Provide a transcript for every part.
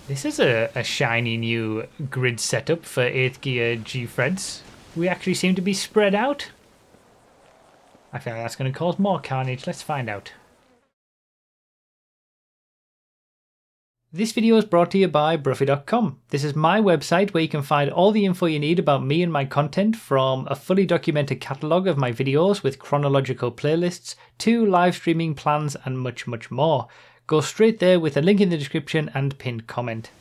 This is a shiny new grid setup for 8th gear Gfreds. We actually seem to be spread out. I feel like that's going to cause more carnage. Let's find out. This video is brought to you by Broughy.com. This is my website where you can find all the info you need about me and my content, from a fully documented catalogue of my videos with chronological playlists to live streaming plans and much, much more. Go straight there with a link in the description and pinned comment.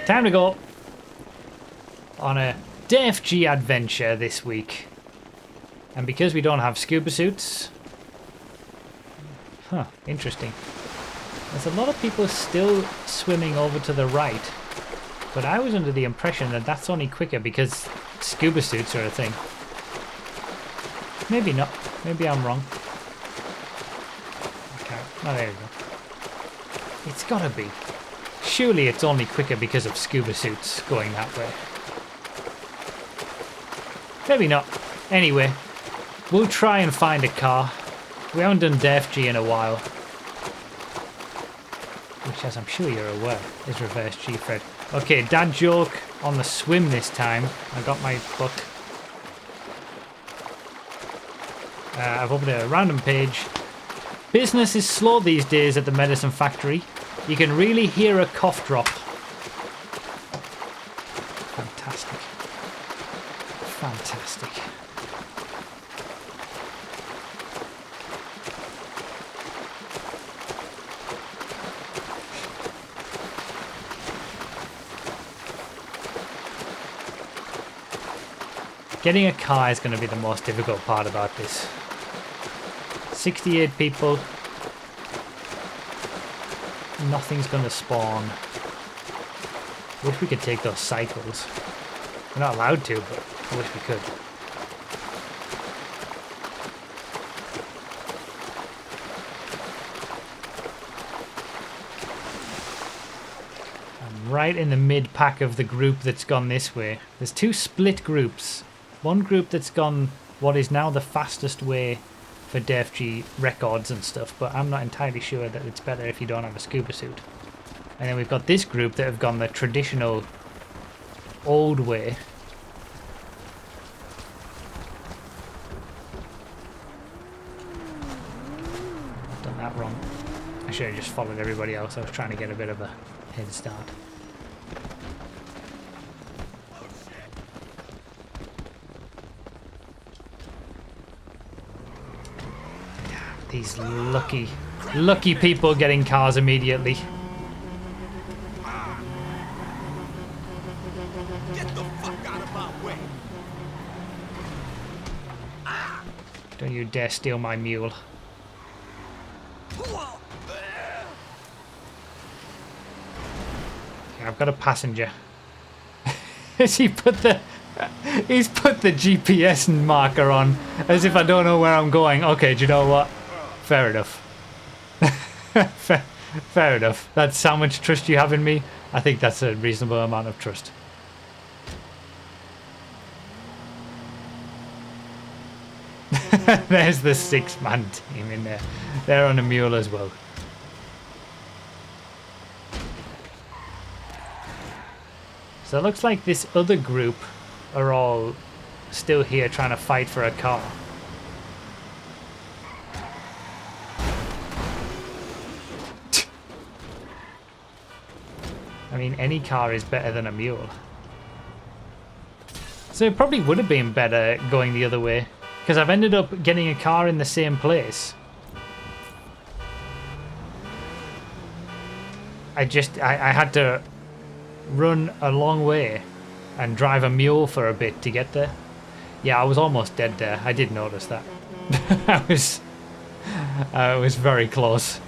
Time to go on a DFG adventure this week. And because we don't have scuba suits... interesting. There's a lot of people still swimming over to the right, but I was under the impression that that's only quicker because scuba suits are a thing. Maybe not. Maybe I'm wrong. Okay. Oh, there we go. It's gotta be. Surely it's only quicker because of scuba suits going that way. Maybe not. Anyway, we'll try and find a car. We haven't done DFG in a while. Which, as I'm sure you're aware, is reverse Gfred. Okay, dad joke on the swim this time. I got my book. I've opened a random page. Business is slow these days at the medicine factory. You can really hear a cough drop. Fantastic. Fantastic. Getting a car is going to be the most difficult part about this. 68 people. Nothing's going to spawn. Wish we could take those cycles. We're not allowed to, but I wish we could. I'm right in the mid-pack of the group that's gone this way. There's two split groups. One group that's gone what is now the fastest way for DFG records and stuff, but I'm not entirely sure that it's better if you don't have a scuba suit. And then we've got this group that have gone the traditional old way. I've done that wrong. I should have just followed everybody else. I was trying to get a bit of a head start. These lucky people getting cars immediately. Get the fuck out of my way. Don't you dare steal my mule. Okay, I've got a passenger. He's put the GPS marker on as if I don't know where I'm going. Okay, do you know what? Fair enough. Fair enough. That's how much trust you have in me. I think that's a reasonable amount of trust. There's the 6-man team in there. They're on a mule as well. So it looks like this other group are all still here trying to fight for a car. I mean, any car is better than a mule. So it probably would have been better going the other way, because I've ended up getting a car in the same place. I had to run a long way and drive a mule for a bit to get there. Yeah, I was almost dead there. I did notice that. I was very close.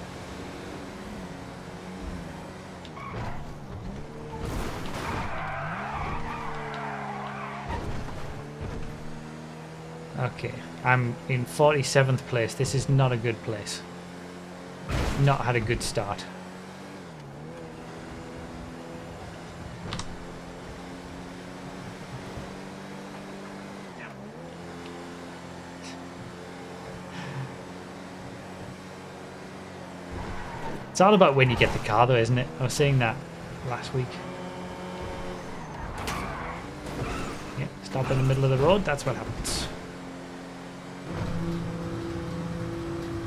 Okay, I'm in 47th place. This is not a good place. Not had a good start. It's all about when you get the car though, isn't it? I was saying that last week. Yeah, stop in the middle of the road, that's what happens.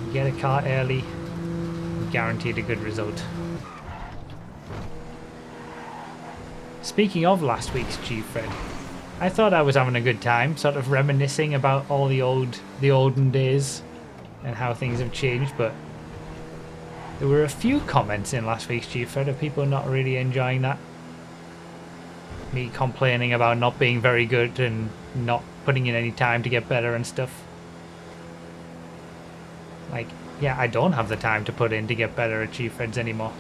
You get a car early, guaranteed a good result. Speaking of last week's Gfred, I thought I was having a good time, sort of reminiscing about all the olden days and how things have changed, but there were a few comments in last week's Gfred of people not really enjoying that. Me complaining about not being very good and not putting in any time to get better and stuff. Like, yeah, I don't have the time to put in to get better at Gfreds anymore.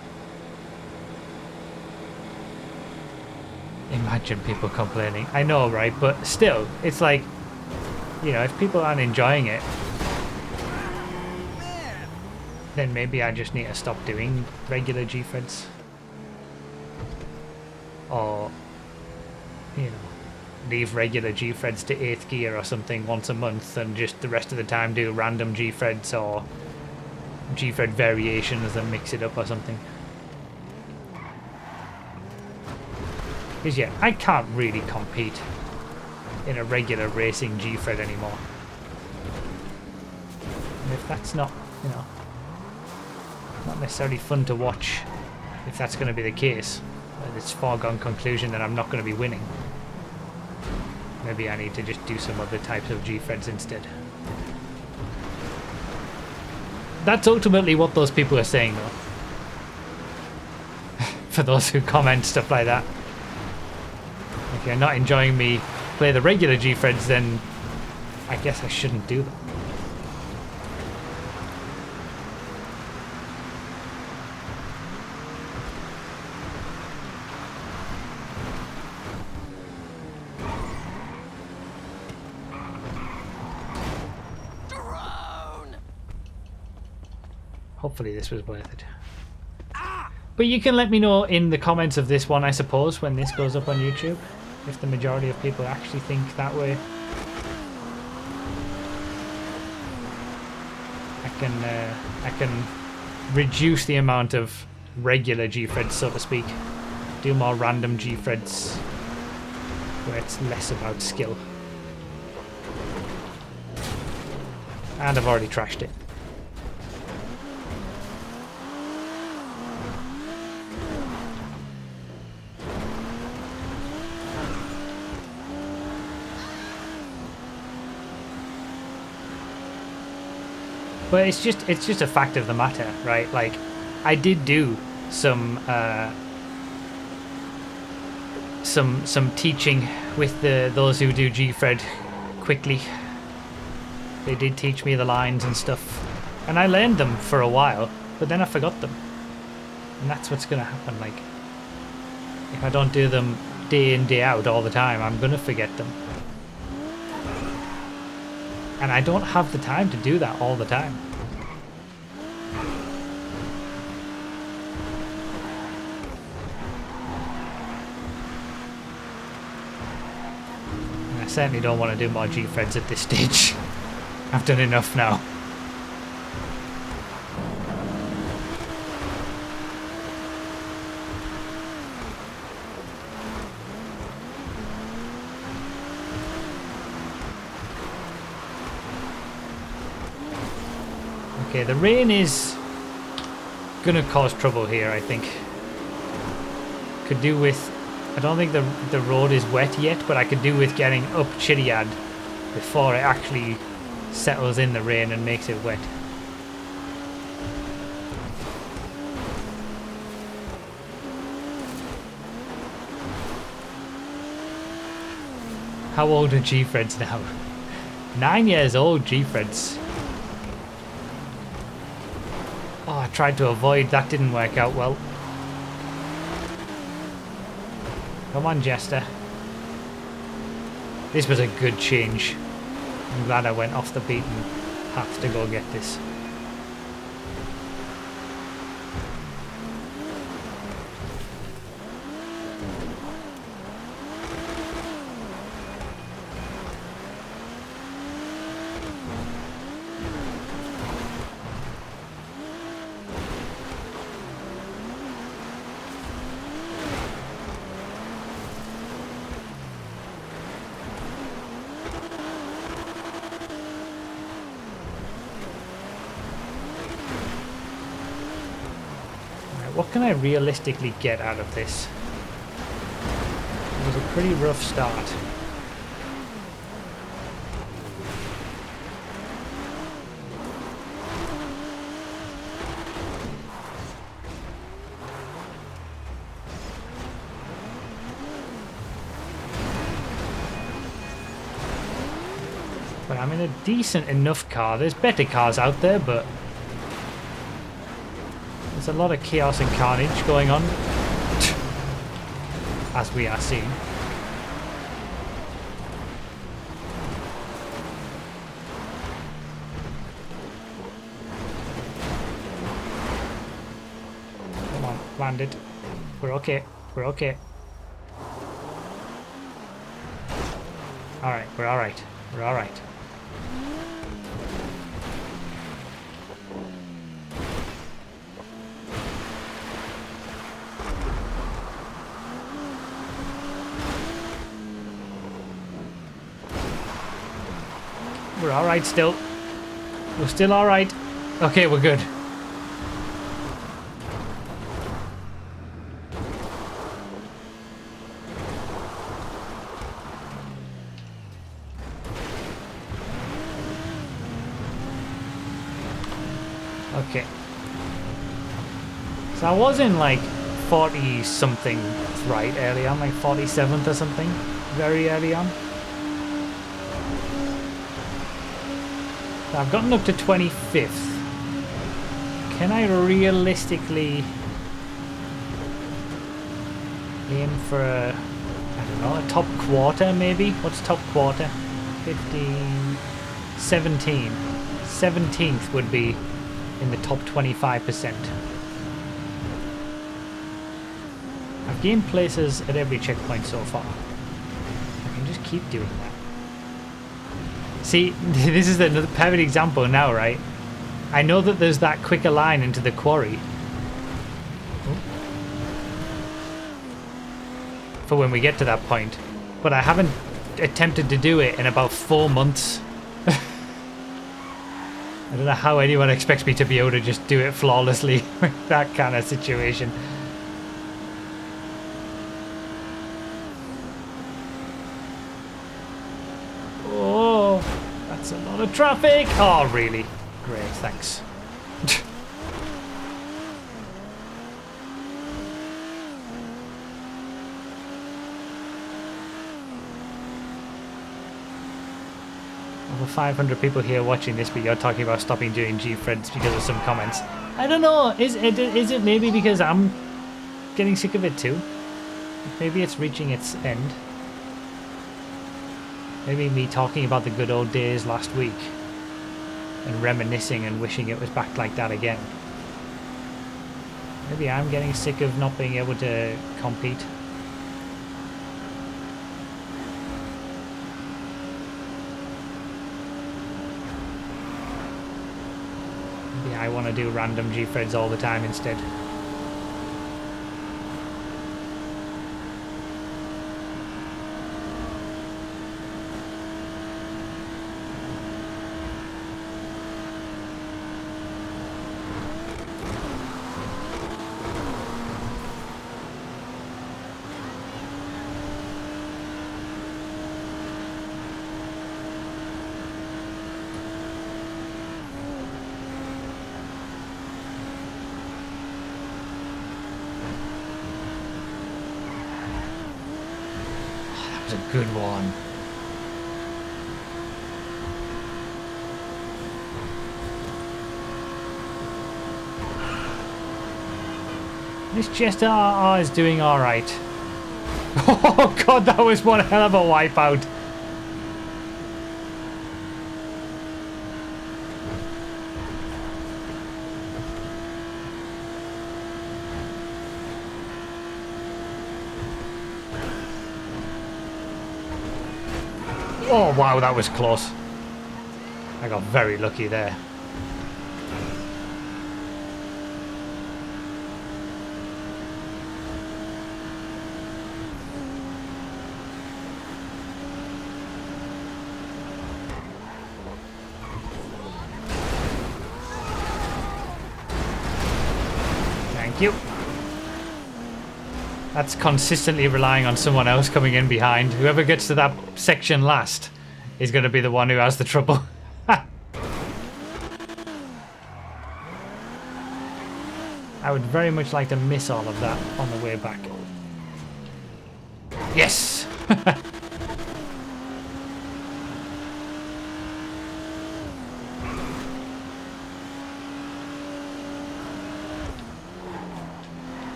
Imagine people complaining. I know, right? But still, it's like, you know, if people aren't enjoying it, then maybe I just need to stop doing regular Gfreds. Or, you know, leave regular Gfreds to 8th gear or something once a month and just the rest of the time do random Gfreds or Gfred variations and mix it up or something. Because yeah, I can't really compete in a regular racing Gfred anymore. And if that's not, you know, not necessarily fun to watch, if that's going to be the case, and it's foregone conclusion that I'm not going to be winning, maybe I need to just do some other types of Gfreds instead. That's ultimately what those people are saying though. For those who comment stuff like that. If you're not enjoying me play the regular Gfreds, then I guess I shouldn't do them. Hopefully this was worth it. But you can let me know in the comments of this one, I suppose, when this goes up on YouTube, if the majority of people actually think that way. I can reduce the amount of regular Gfreds, so to speak. Do more random Gfreds where it's less about skill. And I've already trashed it. But it's just a fact of the matter, right? Like, I did do some teaching with those who do Gfred quickly. They did teach me the lines and stuff, and I learned them for a while, but then I forgot them. And that's what's gonna happen. Like, if I don't do them day in, day out all the time, I'm gonna forget them. And I don't have the time to do that all the time. And I certainly don't want to do more Gfreds at this stage. I've done enough now. Okay, the rain is gonna cause trouble here, I think. Could do with... I don't think the road is wet yet, but I could do with getting up Chiliad before it actually settles in the rain and makes it wet. How old are Gfreds now? 9 years old Gfreds. Oh, I tried to avoid, that didn't work out well. Come on, Jester. This was a good change. I'm glad I went off the beaten path to go get this. what can I realistically get out of this? It was a pretty rough start. But I'm in a decent enough car. There's better cars out there, but there's a lot of chaos and carnage going on, as we are seeing. Come on, landed. We're okay. We're okay. Alright, we're alright. We're alright. We're alright still. We're still alright. Okay, we're good. Okay. So I was in like 40 something right early on, like 47th or something, very early on. So I've gotten up to 25th. Can I realistically aim for a, I don't know, a top quarter maybe? What's top quarter? 15, 17. 17th would be in the top 25%. I've gained places at every checkpoint so far. I can just keep doing that. See, this is another perfect example now, right? I know that there's that quicker line into the quarry. For when we get to that point. But I haven't attempted to do it in about 4 months. I don't know how anyone expects me to be able to just do it flawlessly with that kind of situation. Oh, that's a lot of traffic. Oh, really? Great, thanks. Over 500 people here watching this, but you're talking about stopping doing Gfreds because of some comments. I don't know. Is it maybe because I'm getting sick of it too? Maybe it's reaching its end. Maybe me talking about the good old days last week and reminiscing and wishing it was back like that again. Maybe I'm getting sick of not being able to compete. I want to do random Gfreds all the time instead. A good one. This Jester RR is doing alright. Oh god, that was one hell of a wipeout. Oh wow, that was close. I got very lucky there. Thank you. That's consistently relying on someone else coming in behind. Whoever gets to that section last is going to be the one who has the trouble. I would very much like to miss all of that on the way back. Yes!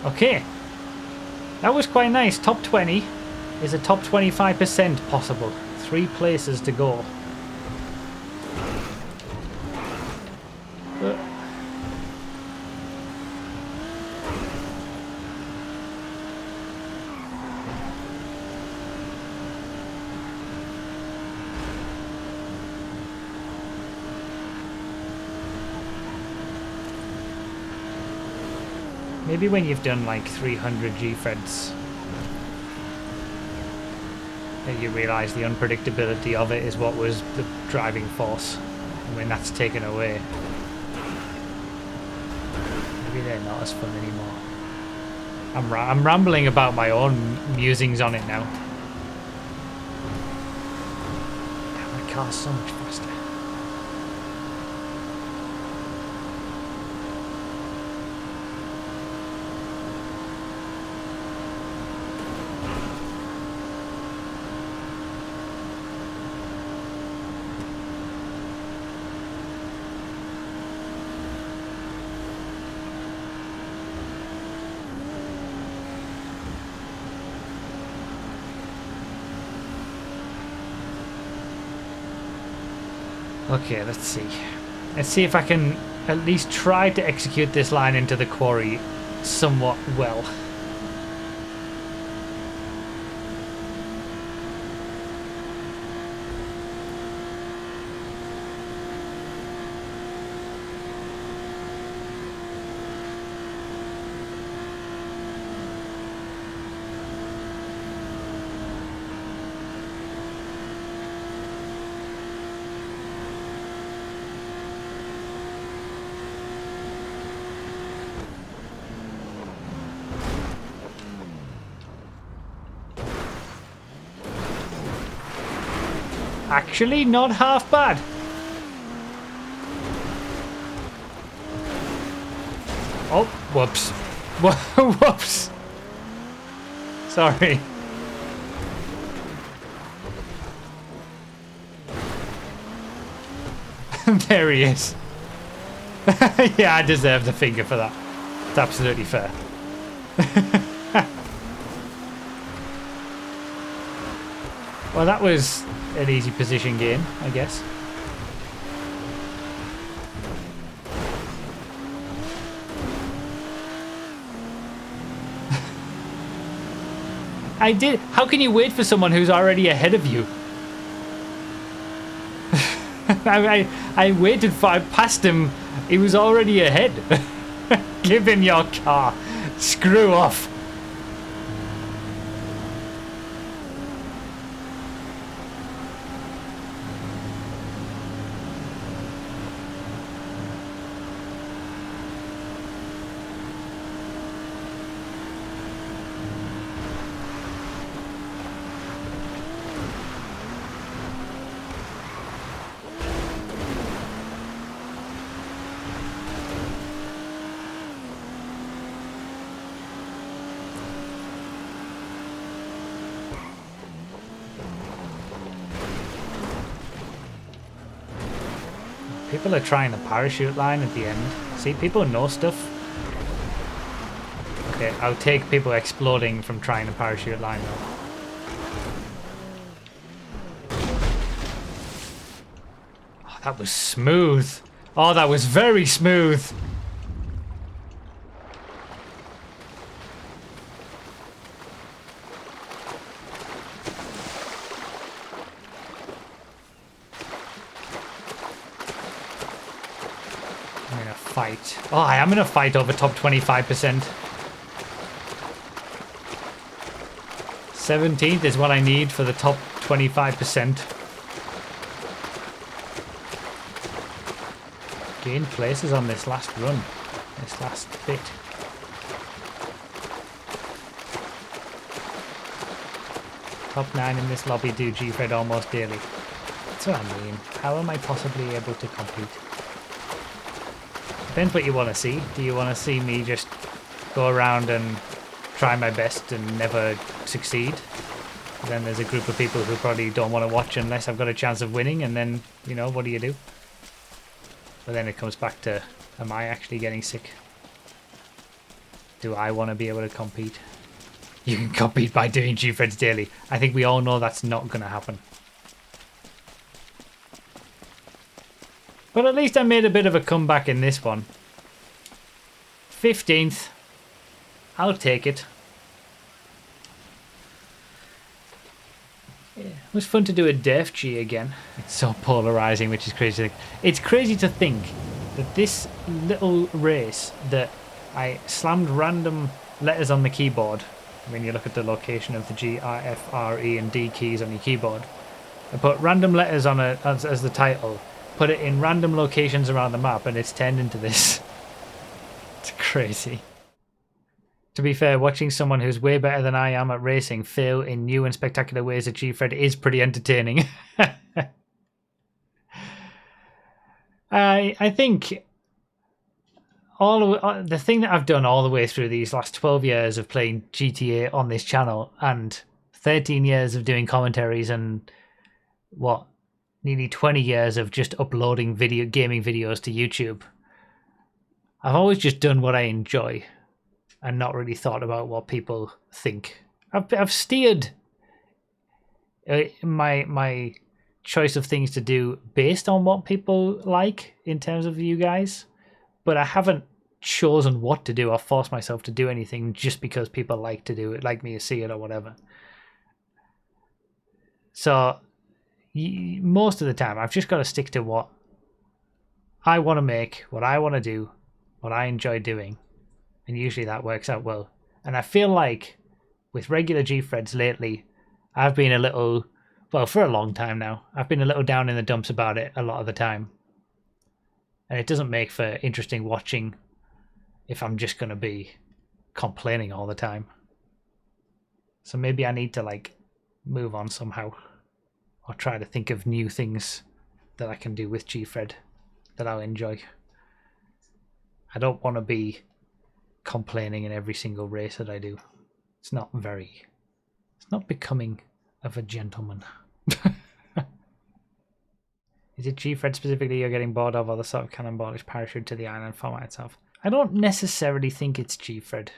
Okay. That was quite nice. Top 20 is a top 25% possible. 3 places to go. Maybe when you've done like 300 Gfreds, you realise the unpredictability of it is what was the driving force. And when that's taken away, maybe they're not as fun anymore. I'm rambling about my own musings on it now. My car's so much faster. Okay, let's see. Let's see if I can at least try to execute this line into the quarry somewhat well. Actually, not half bad. Oh, whoops. Whoops. Sorry. There he is. Yeah, I deserve the finger for that. It's absolutely fair. Well, that was an easy position game, I guess. I did. How can you wait for someone who's already ahead of you? I waited for. I passed him. He was already ahead. Give him your car. Screw off. People are trying the parachute line at the end. See, people know stuff. Okay, I'll take people exploding from trying the parachute line though. Oh, that was smooth. Oh, that was very smooth. Fight. Oh, I am in a fight over top 25%. 17th is what I need for the top 25%. Gain places on this last run. This last bit. top 9 in this lobby do Gfred almost daily. That's what I mean. How am I possibly able to compete? Depends what you want to see. Do you want to see me just go around and try my best and never succeed? Then there's a group of people who probably don't want to watch unless I've got a chance of winning, and then, you know, what do you do? But then it comes back to, am I actually getting sick? Do I want to be able to compete? You can compete by doing Gfred's daily. I think we all know that's not going to happen. But at least I made a bit of a comeback in this one. 15th. I'll take it. Yeah, it was fun to do a Def G again. It's so polarizing, which is crazy. It's crazy to think that this little race that I slammed random letters on the keyboard. When you look at the location of the G, R, F, R, E and D keys on your keyboard. I put random letters on it as the title. Put it in random locations around the map and it's turned into this. It's crazy. To be fair, watching someone who's way better than I am at racing fail in new and spectacular ways at Gfred is pretty entertaining. I think the thing that I've done all the way through these last 12 years of playing GTA on this channel and 13 years of doing commentaries and what, nearly 20 years of just uploading gaming videos to YouTube. I've always just done what I enjoy and not really thought about what people think. I've steered my choice of things to do based on what people like in terms of you guys, but I haven't chosen what to do or forced myself to do anything just because people like to do it, like me to see it or whatever. So most of the time I've just got to stick to what I want to make, what I want to do, what I enjoy doing, and usually that works out well. And I feel like with regular Gfreds lately, I've been a little, well, for a long time now, I've been a little down in the dumps about it a lot of the time. And it doesn't make for interesting watching if I'm just going to be complaining all the time. So maybe I need to like move on somehow, or try to think of new things that I can do with Gfred that I'll enjoy. I don't want to be complaining in every single race that I do. It's not becoming of a gentleman. Is it Gfred specifically you're getting bored of, or the sort of cannonballish parachute to the island format itself? I don't necessarily think it's Gfred.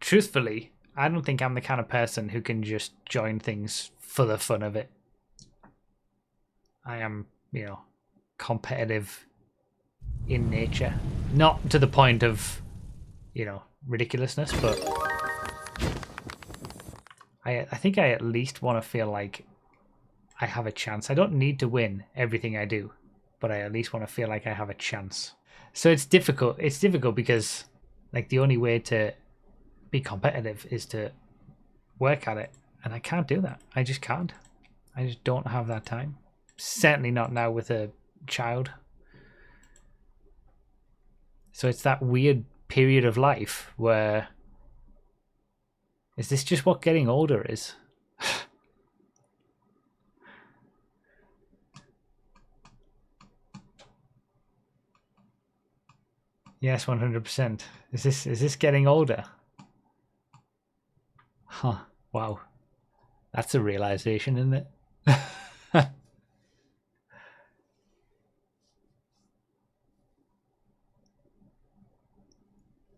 Truthfully, I don't think I'm the kind of person who can just join things for the fun of it. I am, competitive in nature. Not to the point of, ridiculousness, but I think I at least want to feel like I have a chance. I don't need to win everything I do, but I at least want to feel like I have a chance. So it's difficult. It's difficult because like the only way to be competitive is to work at it, and I can't do that. I just can't. I just don't have that time. Certainly not now with a child. So it's that weird period of life where, is this just what getting older is? Yes, 100%. Is this getting older? Huh. Wow. That's a realization, isn't it?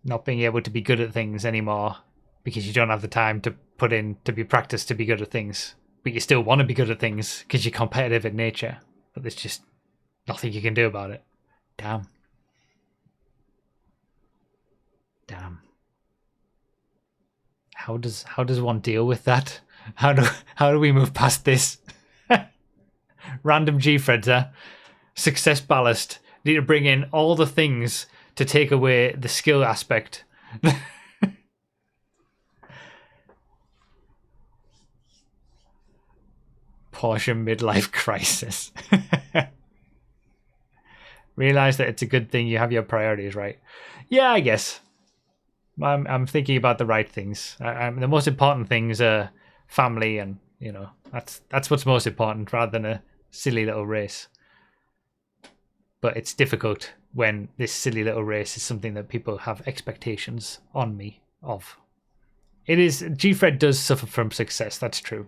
Not being able to be good at things anymore because you don't have the time to put in to be practiced to be good at things, but you still want to be good at things because you're competitive in nature, but there's just nothing you can do about it. Damn. How does one deal with that? How do we move past this? Random Gfreds, huh? Success ballast. Need to bring in all the things to take away the skill aspect. Porsche midlife crisis. Realize that it's a good thing you have your priorities right. Yeah, I guess. I'm thinking about the right things. The most important things are family and You know, that's what's most important rather than a silly little race. But it's difficult when this silly little race is something that people have expectations on me of. It is, Gfred does suffer from success, that's true.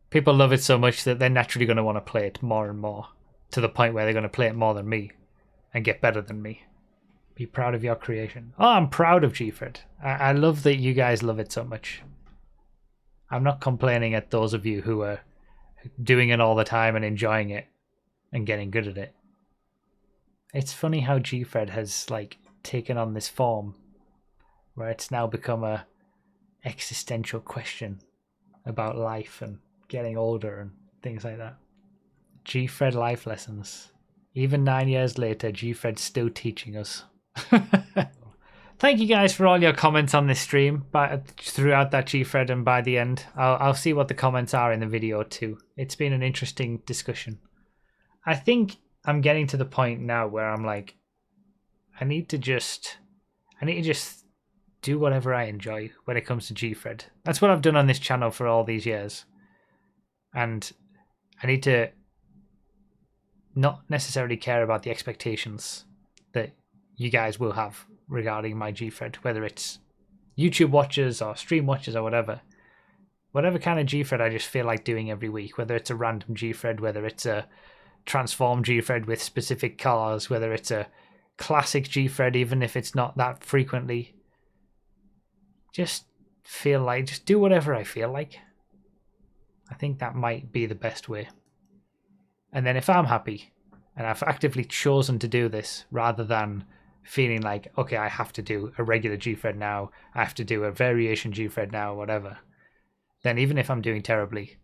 People love it so much that they're naturally going to want to play it more and more, to the point where they're going to play it more than me and get better than me. Be proud of your creation. Oh, I'm proud of Gfred. I love that you guys love it so much. I'm not complaining at those of you who are doing it all the time and enjoying it and getting good at it. It's funny how Gfred has like taken on this form where it's now become a existential question about life and getting older and things like that. Gfred life lessons. Even 9 years later, Gfred's still teaching us. Thank you guys for all your comments on this stream throughout that, Gfred, and by the end. I'll see what the comments are in the video too. It's been an interesting discussion. I think I'm getting to the point now where I'm like, I need to just do whatever I enjoy when it comes to Gfred. That's what I've done on this channel for all these years. And I need to not necessarily care about the expectations that you guys will have regarding my Gfred, whether it's YouTube watchers or stream watchers or whatever. Whatever kind of Gfred I just feel like doing every week, whether it's a random Gfred, whether it's a transform Gfred with specific cars, whether it's a classic Gfred, even if it's not that frequently. Just do whatever I feel like. I think that might be the best way. And then if I'm happy and I've actively chosen to do this rather than feeling like, okay, I have to do a regular Gfred now, I have to do a variation Gfred now, whatever, then even if I'm doing terribly,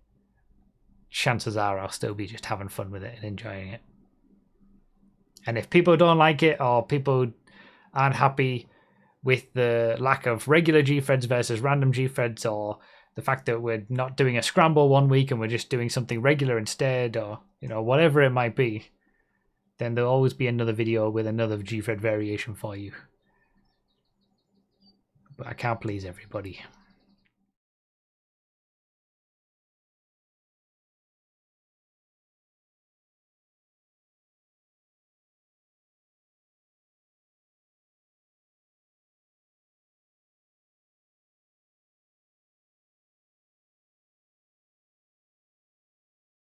chances are I'll still be just having fun with it and enjoying it. And if people don't like it or people aren't happy with the lack of regular Gfreds versus random Gfreds, or the fact that we're not doing a scramble one week and we're just doing something regular instead, or whatever it might be, then there'll always be another video with another Gfred variation for you. But I can't please everybody.